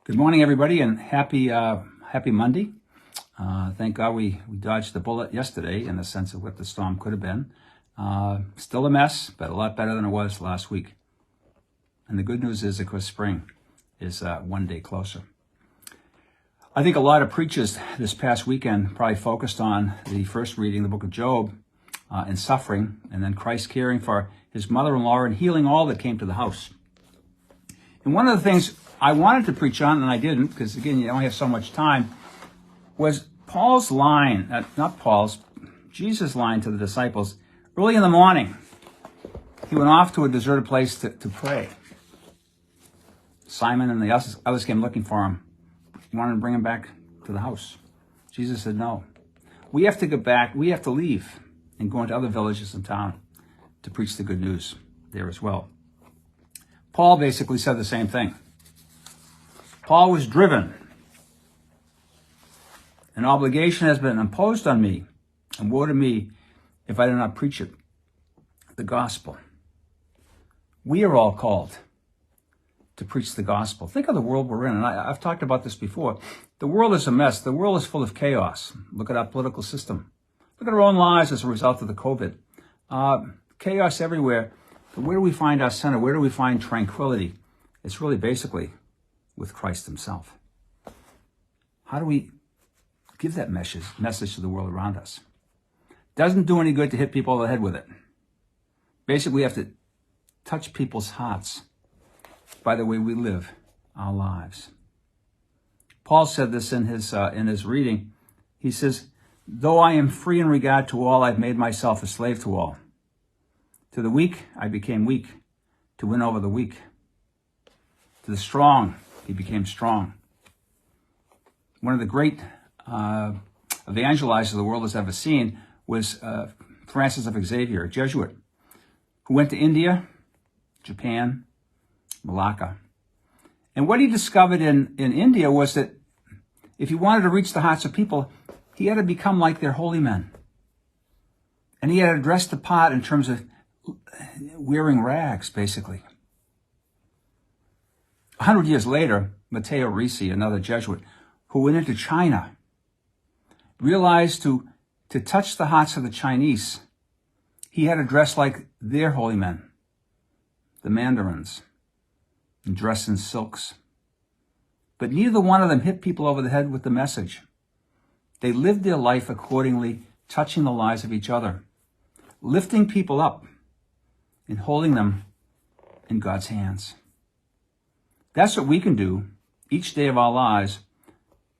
Good morning, everybody, and happy Monday. Thank God we dodged the bullet yesterday in the sense of what the storm could have been. Still a mess, but a lot better than it was last week. And the good news is, of course, spring is one day closer. I think a lot of preachers this past weekend probably focused on the first reading, the book of Job, and suffering, and then Christ caring for his mother-in-law and healing all that came to the house. And one of the things I wanted to preach on, and I didn't, because again, you only have so much time, was Paul's line, Jesus' line to the disciples. Early in the morning, he went off to a deserted place to pray. Simon and the others came looking for him, wanted to bring him back to the house. Jesus said, no. We have to get back, we have to leave and go into other villages in town to preach the good news there as well. Paul basically said the same thing. Paul was driven. An obligation has been imposed on me, and woe to me if I do not preach it, the gospel. We are all called to preach the gospel. Think of the world we're in, and I've talked about this before. The world is a mess. The world is full of chaos. Look at our political system. Look at our own lives as a result of the COVID. Chaos everywhere. But where do we find our center? Where do we find tranquility? It's really basically with Christ himself. How do we give that message to the world around us? Doesn't do any good to hit people over the head with it. Basically, we have to touch people's hearts by the way we live our lives. Paul said this in his reading. He says, though I am free in regard to all, I've made myself a slave to all. To the weak, I became weak to win over the weak. To the strong, he became strong. One of the great evangelizers the world has ever seen was Francis of Xavier, a Jesuit, who went to India, Japan, Malacca. And what he discovered in India was that if he wanted to reach the hearts of people, he had to become like their holy men. And he had to dress the part in terms of wearing rags, basically. 100 years later, Matteo Ricci, another Jesuit, who went into China, realized to touch the hearts of the Chinese, he had to dress like their holy men, the mandarins, and dress in silks. But neither one of them hit people over the head with the message. They lived their life accordingly, touching the lives of each other, lifting people up and holding them in God's hands. That's what we can do each day of our lives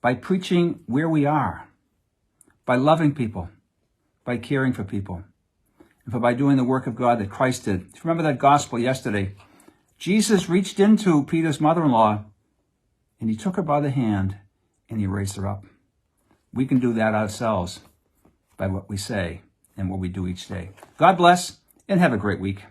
by preaching where we are, by loving people, by caring for people, and by doing the work of God that Christ did. Remember that gospel yesterday? Jesus reached into Peter's mother-in-law and he took her by the hand and he raised her up. We can do that ourselves by what we say and what we do each day. God bless and have a great week.